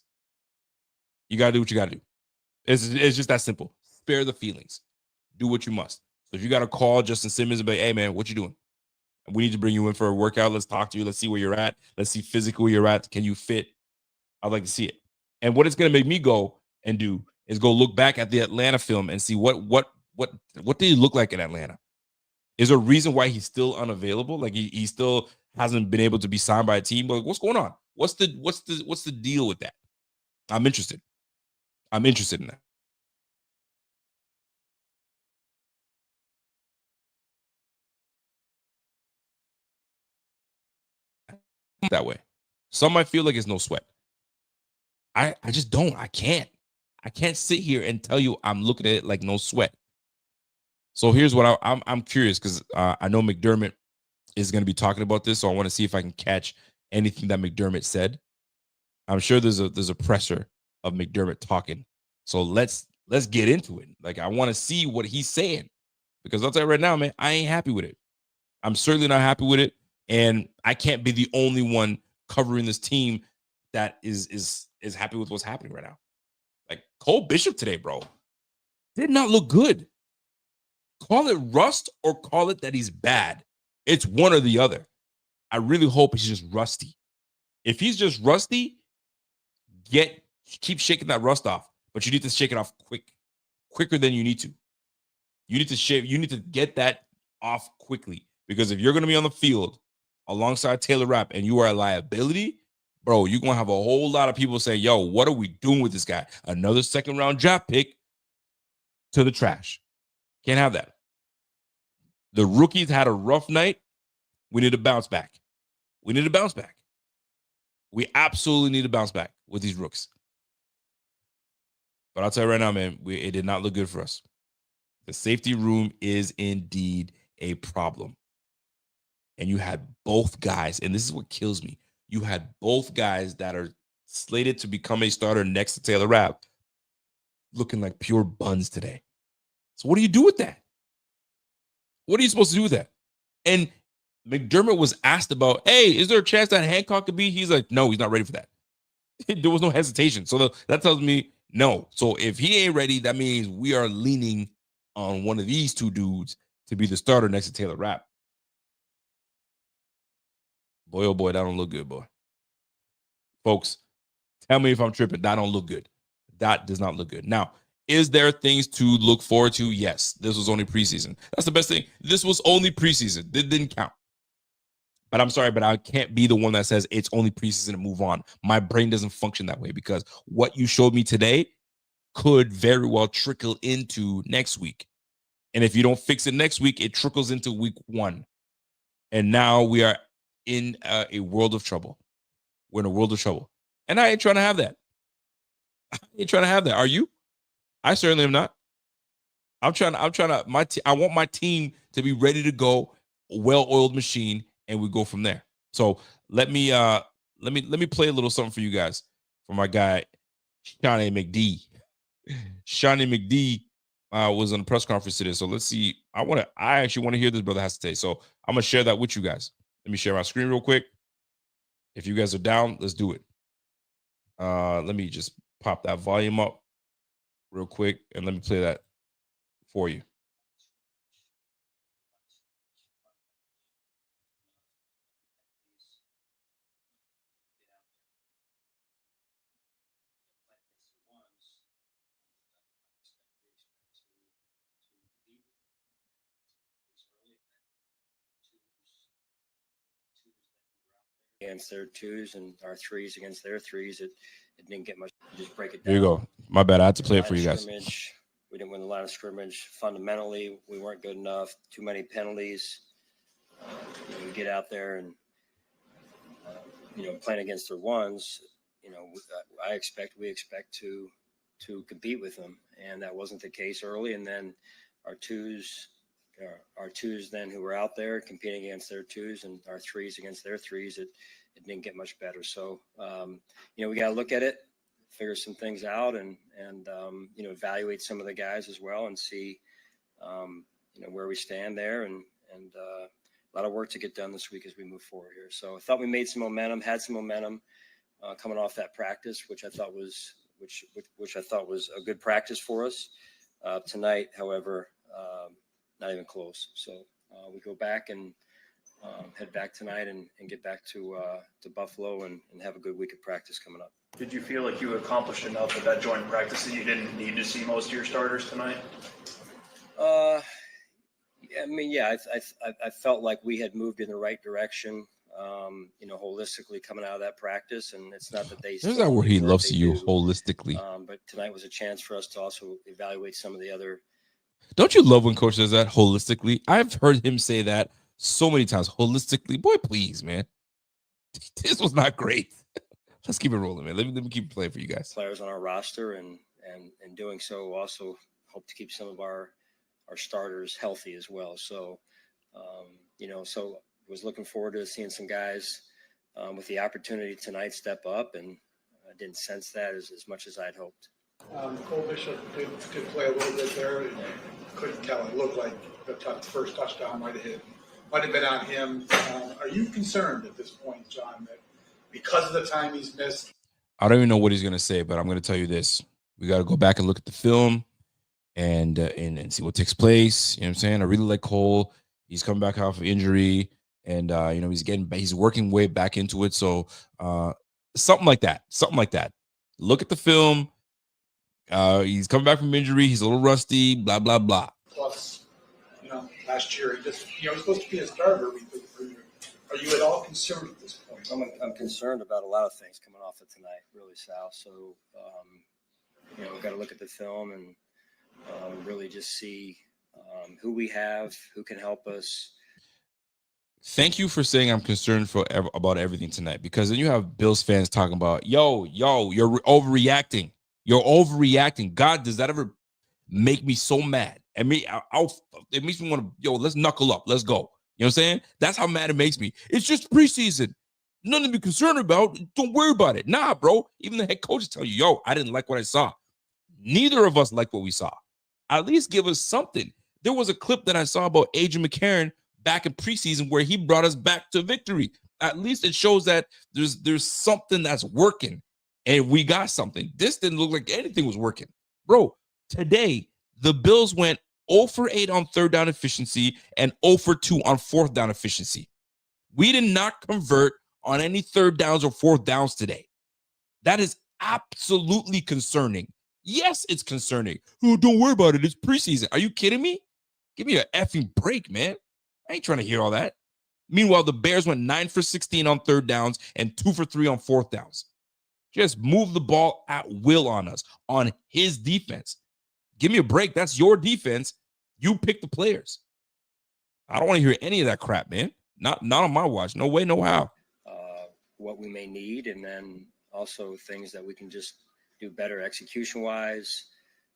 You got to do what you got to do. It's just that simple. Spare the feelings. Do what you must. So if you got to call Justin Simmons and be, hey, man, what you doing? We need to bring you in for a workout. Let's talk to you. Let's see where you're at. Let's see physically where you're at. Can you fit? I'd like to see it. And what it's going to make me go and do is go look back at the Atlanta film and see what did he look like in Atlanta? Is there a reason why he's still unavailable? Like he still hasn't been able to be signed by a team? Like, what's going on? What's the deal with that? I'm interested. I'm interested in that. That way. Some might feel like it's no sweat. I just don't. I can't sit here and tell you I'm looking at it like no sweat. So here's what I'm curious, because I know McDermott is going to be talking about this, so I want to see if I can catch anything that McDermott said. I'm sure there's a presser of McDermott talking. So let's get into it. Like, I want to see what he's saying, because I'll tell you right now, man, I ain't happy with it. I'm certainly not happy with it, and I can't be the only one covering this team that is happy with what's happening right now. Like, Cole Bishop today, bro, did not look good. Call it rust or call it that he's bad. It's one or the other. I really hope he's just rusty. If he's just rusty, keep shaking that rust off, but you need to shake it off quicker than you need to. You need to get that off quickly, because if you're going to be on the field alongside Taylor Rapp and you are a liability, bro, you're going to have a whole lot of people say, yo, what are we doing with this guy? Another second-round draft pick to the trash. Can't have that. The rookies had a rough night. We need to bounce back. We absolutely need to bounce back with these rooks. But I'll tell you right now, man, it did not look good for us. The safety room is indeed a problem. And you had both guys, and this is what kills me. You had both guys that are slated to become a starter next to Taylor Rapp looking like pure buns today. So what do you do with that? What are you supposed to do with that? And McDermott was asked about, hey, is there a chance that Hancock could be? He's like, no, he's not ready for that. There was no hesitation. So that tells me no. So if he ain't ready, that means we are leaning on one of these two dudes to be the starter next to Taylor Rapp. Boy, oh boy, that don't look good, boy. Folks, tell me if I'm tripping. That don't look good. That does not look good. Now, is there things to look forward to? Yes. This was only preseason. That's the best thing. This was only preseason. It didn't count. But I'm sorry, but I can't be the one that says it's only preseason and move on. My brain doesn't function that way, because what you showed me today could very well trickle into next week. And if you don't fix it next week, it trickles into week 1. And now we are in a world of trouble. We're in a world of trouble. And I ain't trying to have that. Are you? I certainly am not. I want my team to be ready to go, well-oiled machine, and we go from there. So let me play a little something for you guys, for my guy Shawnee McD. Shawnee McD was on the press conference today. So let's see. I actually want to hear this brother has to say. So I'm gonna share that with you guys. Let me share my screen real quick. If you guys are down, let's do it. Let me just pop that volume up real quick, and let me play that for you. Against their twos and our threes against their threes, it didn't get much. Just break it down. Here you go. My bad. I had to play it for you guys. We didn't win the line of scrimmage. Fundamentally, we weren't good enough. Too many penalties. We get out there and playing against their ones. We expect to compete with them, and that wasn't the case early. And then our twos then who were out there competing against their twos and our threes against their threes, it didn't get much better. So, we got to look at it, figure some things out, and evaluate some of the guys as well and see, where we stand there, and a lot of work to get done this week as we move forward here. So I thought we made some momentum, coming off that practice, which I thought was a good practice for us. Tonight, however, not even close. So we go back and head back tonight and get back to Buffalo and have a good week of practice coming up. Did you feel like you accomplished enough with that joint practice that you didn't need to see most of your starters tonight? I felt like we had moved in the right direction, holistically coming out of that practice. And it's not that they. There's that where he loves you holistically. But tonight was a chance for us to also evaluate some of the other. Don't you love when coach says that, holistically? I've heard him say that so many times. Holistically, boy, please, man. This was not great. Let's keep it rolling, man. Let me keep playing for you guys. Players on our roster, and doing so also hope to keep some of our starters healthy as well. So, so was looking forward to seeing some guys with the opportunity tonight step up, and I didn't sense that as much as I'd hoped. Cole Bishop did play a little bit there. Couldn't tell. It looked like the first touchdown might have been on him. Are you concerned at this point, John, that because of the time he's missed? I don't even know what he's going to say, but I'm going to tell you this. We got to go back and look at the film and see what takes place. You know what I'm saying? I really like Cole. He's coming back off of injury, and he's working way back into it. So something like that. Look at the film. He's coming back from injury. He's a little rusty. Blah blah blah. Plus, last year he was supposed to be a starter. Are you at all concerned at this point? I'm concerned about a lot of things coming off of tonight, really, Sal. So, we've got to look at the film and really just see who we have, who can help us. Thank you for saying I'm concerned about everything tonight, because then you have Bills fans talking about, yo, you're overreacting. You're overreacting. God, does that ever make me so mad? I mean, it makes me want to, let's knuckle up. Let's go. You know what I'm saying? That's how mad it makes me. It's just preseason. Nothing to be concerned about. Don't worry about it. Nah, bro. Even the head coach is telling you, I didn't like what I saw. Neither of us liked what we saw. At least give us something. There was a clip that I saw about Adrian McCarron back in preseason where he brought us back to victory. At least it shows that there's something that's working, and we got something. This didn't look like anything was working. Bro, today, the Bills went 0 for 8 on third down efficiency and 0 for 2 on fourth down efficiency. We did not convert on any third downs or fourth downs today. That is absolutely concerning. Yes, it's concerning. Oh, don't worry about it. It's preseason. Are you kidding me? Give me an effing break, man. I ain't trying to hear all that. Meanwhile, the Bears went 9 for 16 on third downs and 2 for 3 on fourth downs. Just move the ball at will on us, on his defense. Give me a break. That's your defense. You pick the players. I don't want to hear any of that crap, man. Not on my watch. No way, no how. What we may need, and then also things that we can just do better execution-wise,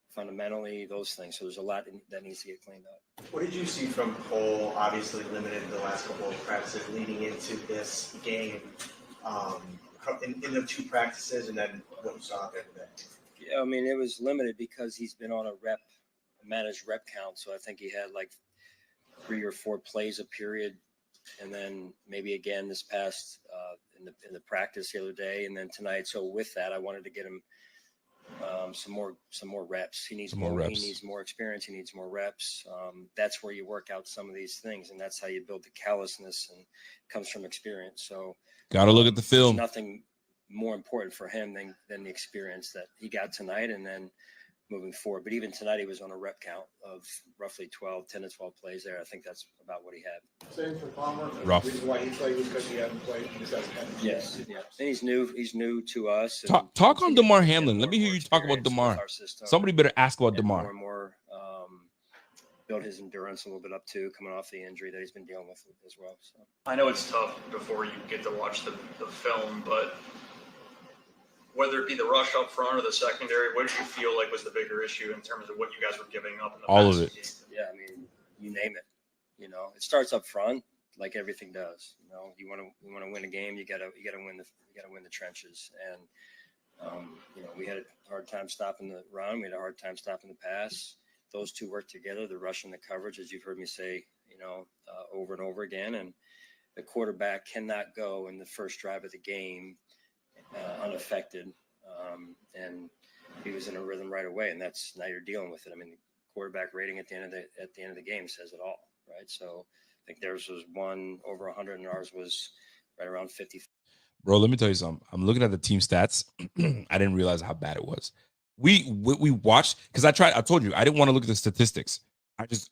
fundamentally, those things. So there's a lot that needs to get cleaned up. What did you see from Cole? Obviously limited the last couple of practices leading into this game, in the 2 practices, and then what you saw there today. Yeah, I mean, it was limited because he's been on a managed rep count. So I think he had like 3 or 4 plays a period, and then maybe again this past in the practice the other day, and then tonight. So with that, I wanted to get him some more reps. He needs more reps. He needs more experience. He needs more reps. That's where you work out some of these things, and that's how you build the callousness, and it comes from experience. So got to look at the film. There's nothing more important for him than the experience that he got tonight, and then moving forward. But even tonight, he was on a rep count of roughly 10 to 12 plays there. I think that's about what he had. Same for Palmer. Rough. The reason why he played was because he hadn't played. Yes. Yeah. And he's new to us. Talk on DeMar Hamlin. Let me hear you talk about DeMar. Somebody better ask about DeMar. More and more build his endurance a little bit up too, coming off the injury that he's been dealing with as well. So I know it's tough before you get to watch the film, but whether it be the rush up front or the secondary, what did you feel like was the bigger issue in terms of what you guys were giving up in the all past of it? game? Yeah, I mean, you name it. It starts up front, like everything does. You want to win a game, you gotta win the trenches. And we had a hard time stopping the run. We had a hard time stopping the pass. Those two work together, the rush and the coverage, as you've heard me say, over and over again. And the quarterback cannot go in the first drive of the game unaffected. And he was in a rhythm right away, and now you're dealing with it. I mean, the quarterback rating at the end of the game says it all, right? So I think theirs was one over 100, and ours was right around 50. Bro, let me tell you something. I'm looking at the team stats. I didn't realize how bad it was. We watched, because I told you, I didn't want to look at the statistics.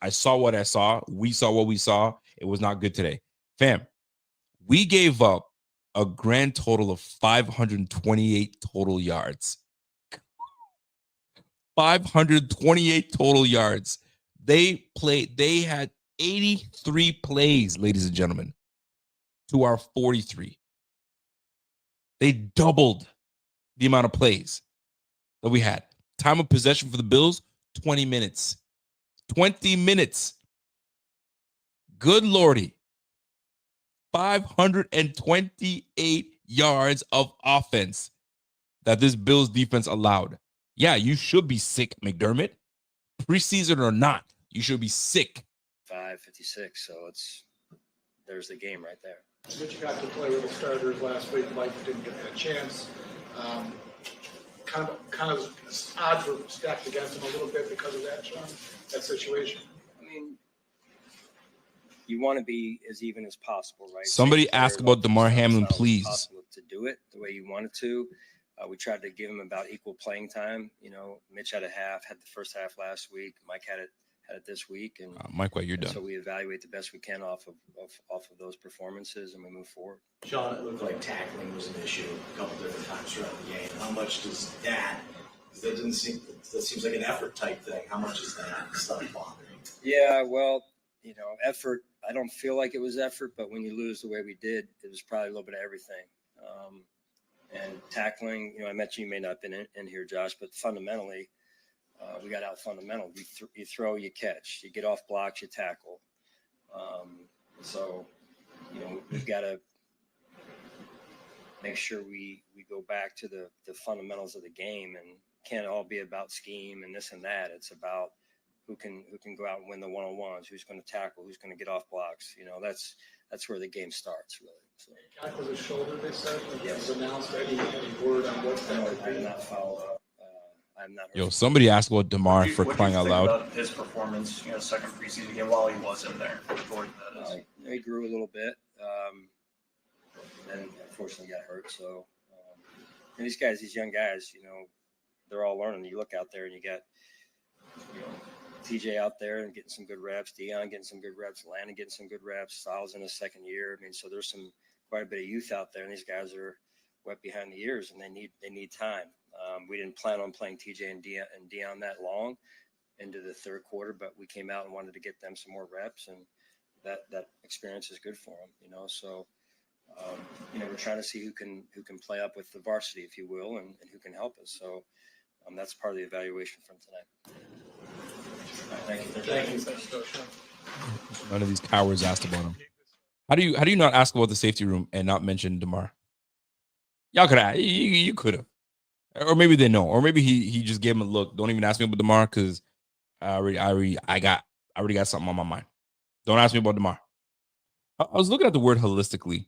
I saw what I saw. We saw what we saw. It was not good today. Fam, we gave up a grand total of 528 total yards. 528 total yards. They had 83 plays, ladies and gentlemen, to our 43. They doubled the amount of plays that we had. Time of possession for the Bills, 20 minutes. 20 minutes. Good Lordy. 528 yards of offense that this Bills defense allowed. Yeah, you should be sick, McDermott. Preseason or not, you should be sick. 5:56, so there's the game right there. But you got to play with the starters last week. Mike didn't get that chance. kind of odds were stacked against him a little bit because of that, Sean, that situation. I mean, you want to be as even as possible, right? Somebody Same players, ask about DeMar offense, Hamlin, it's not always please. possible to do it the way you wanted to. We tried to give him about equal playing time. You know, Mitch had a half, had the first half last week. Mike had it this week, and Mike, White, you're and done. so we evaluate the best we can off of those performances, and we move forward. Sean, it looked like tackling was an issue a couple different times throughout the game. How much does that? Because that seems like an effort type thing. How much is that stuff bothering? Yeah, well, you know, effort. I don't feel like it was effort, but when you lose the way we did, it was probably a little bit of everything. And tackling, you know, I mentioned you may not have been in here, Josh, but fundamentally, we got out fundamental. You throw, you catch. You get off blocks, you tackle. So, you know, we've got to make sure we go back to the fundamentals of the game, and can't all be about scheme and this and that. It's about who can go out and win the one-on-ones, who's going to tackle, who's going to get off blocks. You know, that's where the game starts, really. So, Tackled his shoulder, they said. Yes. Was announced any word on what that would I have be? not followed up. I'm not. Yo, somebody asked about DeMar for What do crying you out think loud. about his performance, second preseason game while he was in there? Jordan, that is. He grew a little bit, and unfortunately got hurt. So, and these young guys, you know, they're all learning. You look out there and you got, you know, TJ out there and getting some good reps, Dion getting some good reps, Landon getting some good reps, Styles in his second year. I mean, so there's quite a bit of youth out there, and these guys are wet behind the ears, and they need time. We didn't plan on playing TJ and Dion that long into the third quarter, but we came out and wanted to get them some more reps, and that experience is good for them, you know. So, you know, we're trying to see who can play up with the varsity, if you will, and who can help us. So, that's part of the evaluation from tonight. Thank you. None of these cowards asked about him. How do you not ask about the safety room and not mention DeMar? Y'all could have. You could have. Or maybe they know. Or maybe he just gave him a look. Don't even ask me about DeMar because I already got something on my mind. Don't ask me about DeMar. I was looking at the word holistically,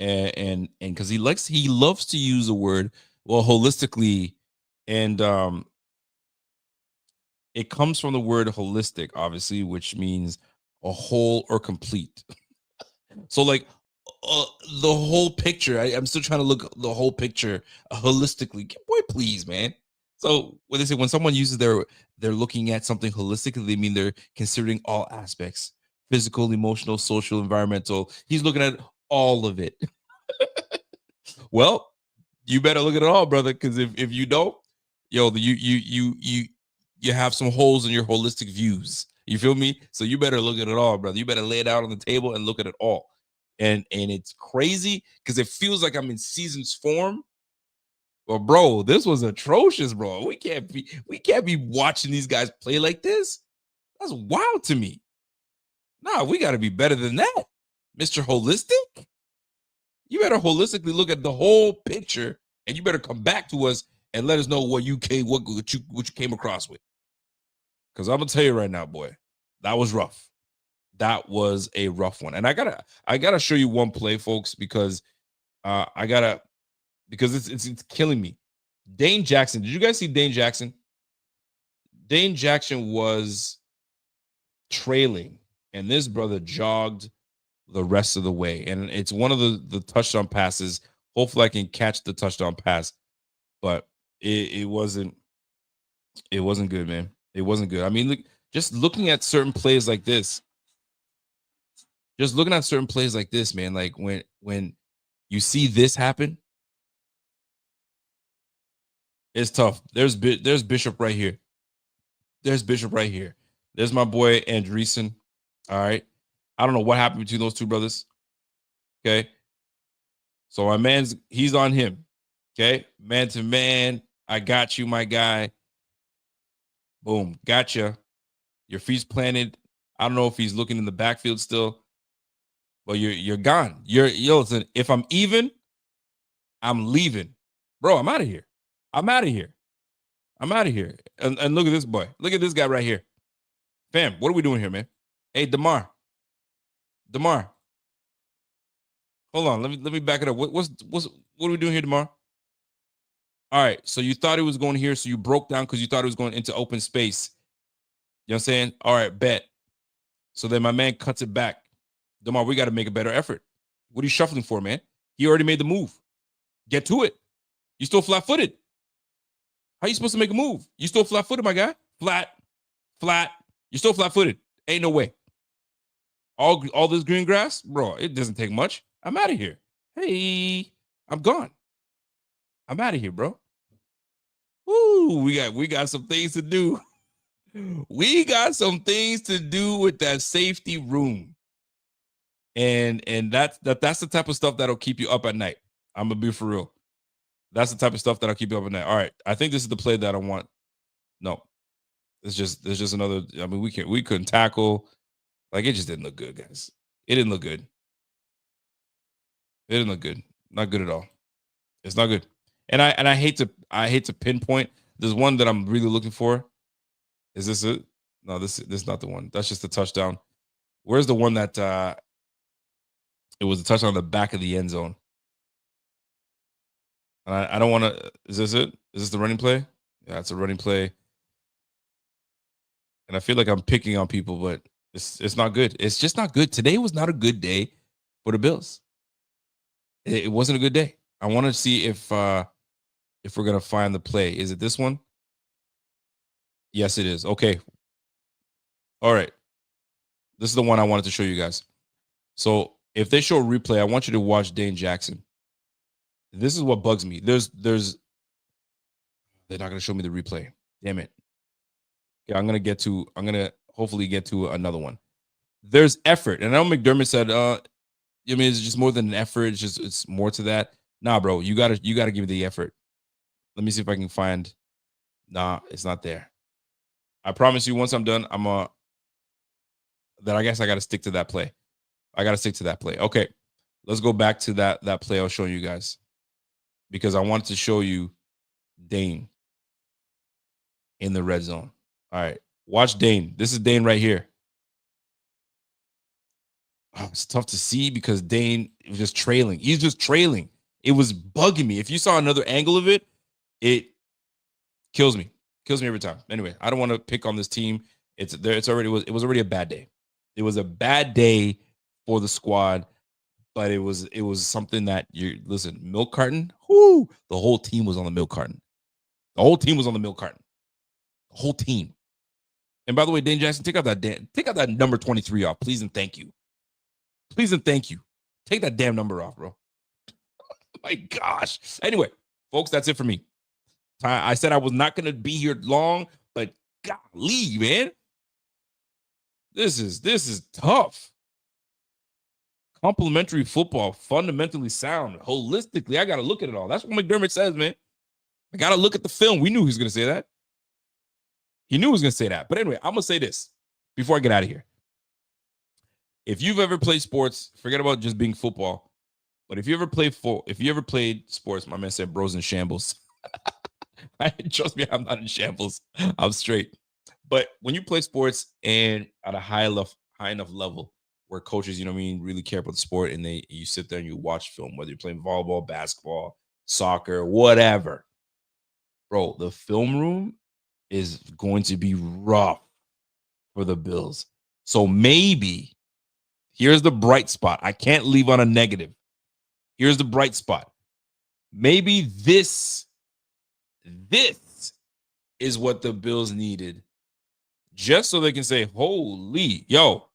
and because he loves to use the word, well, holistically, and it comes from the word holistic, obviously, which means a whole or complete. So like the whole picture. I'm still trying to look the whole picture holistically. Boy, please, man. So when they say when someone uses they're looking at something holistically, they mean they're considering all aspects: physical, emotional, social, environmental. He's looking at all of it. Well, you better look at it all, brother, because if you don't, yo, you have some holes in your holistic views. You feel me? So you better look at it all, brother. You better lay it out on the table and look at it all. And it's crazy because it feels like I'm in seasons form. But bro, this was atrocious, bro. We can't be watching these guys play like this. That's wild to me. Nah, we got to be better than that, Mr. Holistic. You better holistically look at the whole picture, and you better come back to us and let us know what you came across with. Because I'm gonna tell you right now, boy, that was rough. That was a rough one. And I gotta show you one play, folks, because it's killing me. Dane Jackson. Did you guys see Dane Jackson? Dane Jackson was trailing, and this brother jogged the rest of the way. And it's one of the touchdown passes. Hopefully I can catch the touchdown pass, but it wasn't good, man. It wasn't good. I mean, look, just looking at certain plays like this, man, like when you see this happen, it's tough. There's Bishop right here. There's my boy Andreessen. All right. I don't know what happened between those two brothers. Okay. So he's on him. Okay. Man to man. I got you, my guy. Boom. Gotcha. Your feet's planted. I don't know if he's looking in the backfield still. But you're gone. Listen, if I'm even, I'm leaving. Bro, I'm out of here. And look at this boy. Look at this guy right here. Fam, what are we doing here, man? Hey, DeMar. Hold on. Let me back it up. What are we doing here, DeMar? All right, so you thought it was going here, so you broke down because you thought it was going into open space. You know what I'm saying? All right, bet. So then my man cuts it back. Demar, we got to make a better effort. What are you shuffling for, man? He already made the move. Get to it. You still flat-footed. How you supposed to make a move? You still flat-footed, my guy? Flat. You're still flat-footed. Ain't no way. All this green grass, bro, it doesn't take much. I'm out of here. Hey, I'm gone. I'm out of here, bro. Woo, we got some things to do. We got some things to do with that safety room. And that's the type of stuff that'll keep you up at night. I'm gonna be for real. That's the type of stuff that'll keep you up at night. All right, I think this is the play that I want. No, it's just another. I mean, we couldn't tackle. Like, it just didn't look good, guys. It didn't look good. It didn't look good. Not good at all. It's not good. And I hate to pinpoint. There's one that I'm really looking for. Is this it? No, this is not the one. That's just the touchdown. Where's the one that it was a touchdown on the back of the end zone? And I don't want to. Is this it? Is this the running play? Yeah, it's a running play. And I feel like I'm picking on people, but it's not good. It's just not good. Today was not a good day for the Bills. It wasn't a good day. I want to see if we're gonna find the play. Is it this one? Yes, it is. Okay. All right. This is the one I wanted to show you guys. So if they show a replay, I want you to watch Dane Jackson. This is what bugs me. They're not gonna show me the replay. Damn it. Yeah, I'm gonna hopefully get to another one. There's effort. And I know McDermott said, I mean, it's just more than an effort. It's more to that. Nah, bro, you gotta give me the effort. Let me see if I can find. Nah, it's not there. I promise you, once I'm done, I guess I gotta stick to that play. Okay. Let's go back to that play I was showing you guys. Because I wanted to show you Dane in the red zone. All right. Watch Dane. This is Dane right here. Oh, it's tough to see because Dane was just trailing. He's just trailing. It was bugging me. If you saw another angle of it, it kills me. Kills me every time. Anyway, I don't want to pick on this team. It was already a bad day. It was a bad day for the squad, but it was something that listen, milk carton. Whoo, the whole team was on the milk carton. The whole team was on the milk carton. The whole team. And by the way, Dane Jackson, take out that number 23 off, please and thank you. Please and thank you. Take that damn number off, bro. My gosh. Anyway, folks, that's it for me. I said I was not going to be here long, but golly, man. This is tough. Complementary football, fundamentally sound, holistically. I got to look at it all. That's what McDermott says, man. I got to look at the film. We knew he was going to say that. He knew he was going to say that. But anyway, I'm going to say this before I get out of here. If you've ever played sports, forget about just being football. But if you ever played sports, my man said bro's in shambles. Trust me, I'm not in shambles. I'm straight. But when you play sports and at a high enough level where coaches, you know what I mean, really care about the sport and you sit there and you watch film, whether you're playing volleyball, basketball, soccer, whatever. Bro, the film room is going to be rough for the Bills. So maybe here's the bright spot. I can't leave on a negative. Here's the bright spot. Maybe this is what the Bills needed just so they can say, holy, yo,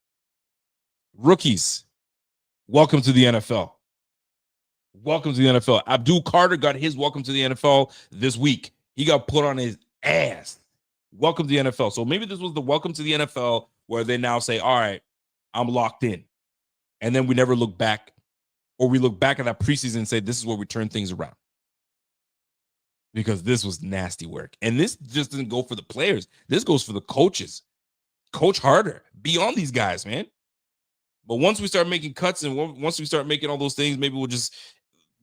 rookies, welcome to the NFL. Welcome to the NFL. Abdul Carter got his welcome to the NFL this week. He got put on his ass. Welcome to the NFL. So maybe this was the welcome to the NFL where they now say, all right, I'm locked in. And then we never look back, or we look back at that preseason and say, this is where we turn things around. Because this was nasty work. And this just doesn't go for the players. This goes for the coaches. Coach harder. Be on these guys, man. But once we start making cuts and once we start making all those things, maybe we'll just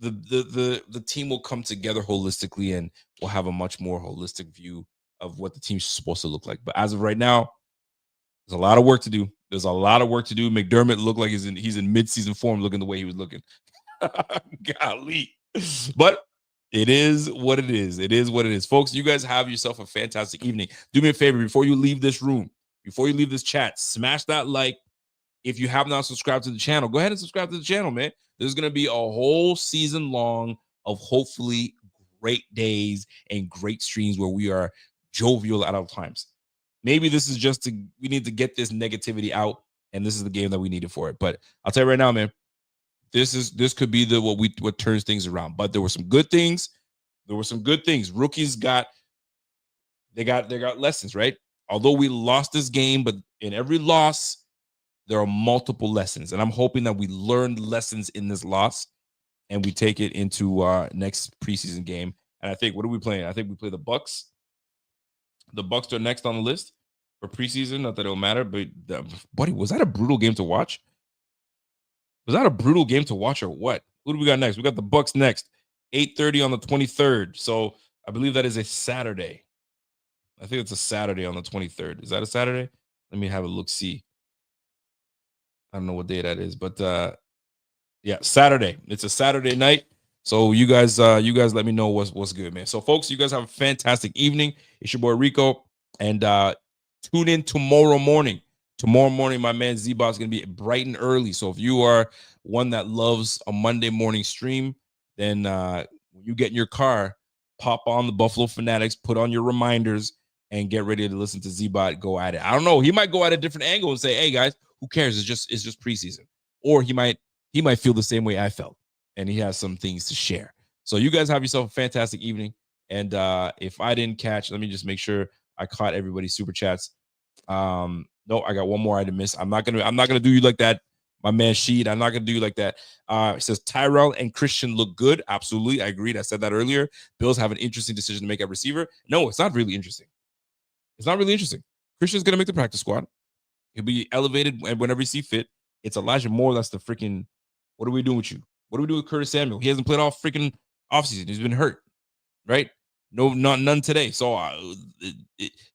the team will come together holistically and we'll have a much more holistic view of what the team's supposed to look like. But as of right now, there's a lot of work to do. McDermott looked like he's in mid-season form looking the way he was looking. Golly. But It is what it is. It is what it is. Folks, you guys have yourself a fantastic evening. Do me a favor before you leave this room, before you leave this chat, smash that like. If you have not subscribed to the channel, go ahead and subscribe to the channel, man. There's going to be a whole season long of hopefully great days and great streams where we are jovial at all times. Maybe this is just we need to get this negativity out, and this is the game that we needed for it. But I'll tell you right now, man, this could be what turns things around. But there were some good things. There were some good things. Rookies got lessons, right? Although we lost this game, but in every loss, there are multiple lessons. And I'm hoping that we learned lessons in this loss and we take it into next preseason game. And I think, what are we playing? I think we play the Bucks. The Bucks are next on the list for preseason. Not that it'll matter, but buddy, was that a brutal game to watch? Was that a brutal game to watch or what? Who do we got next? We got the Bucks next, 8:30 on the 23rd. So I believe that is a Saturday. I think it's a Saturday on the 23rd. Is that a Saturday? Let me have a look. See. I don't know what day that is, but yeah, Saturday. It's a Saturday night. So you guys let me know what's good, man. So folks, you guys have a fantastic evening. It's your boy Rico, and tune in tomorrow morning. Tomorrow morning, my man Z-Bot is gonna be bright and early. So if you are one that loves a Monday morning stream, then when you get in your car, pop on the Buffalo Fanatics, put on your reminders, and get ready to listen to Z-Bot go at it. I don't know. He might go at a different angle and say, "Hey guys, who cares? It's just preseason." Or he might feel the same way I felt, and he has some things to share. So you guys have yourself a fantastic evening. And if I didn't catch, let me just make sure I caught everybody's super chats. No, I got one more item miss. I'm not gonna do you like that, my man Sheed. I'm not gonna do you like that. It says Tyrell and Christian look good. Absolutely, I agreed. I said that earlier. Bills have an interesting decision to make at receiver. No, it's not really interesting. It's not really interesting. Christian's gonna make the practice squad. He'll be elevated whenever he see fit. It's Elijah Moore. That's the freaking. What are we doing with you? What do we do with Curtis Samuel? He hasn't played all freaking offseason. He's been hurt, right? No, none today. So,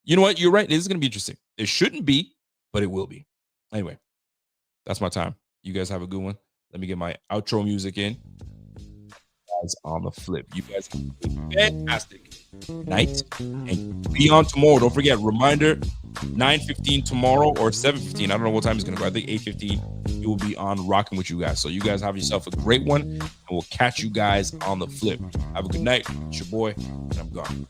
you know what? You're right. This is going to be interesting. It shouldn't be, but it will be. Anyway, that's my time. You guys have a good one. Let me get my outro music in. Guys on the flip. You guys have a fantastic night and be on tomorrow. Don't forget, reminder, 9:15 tomorrow or 7:15. I don't know what time it's going to go. I think 8:15. It will be on rocking with you guys. So you guys have yourself a great one, and we'll catch you guys on the flip. Have a good night. It's your boy, and I'm gone.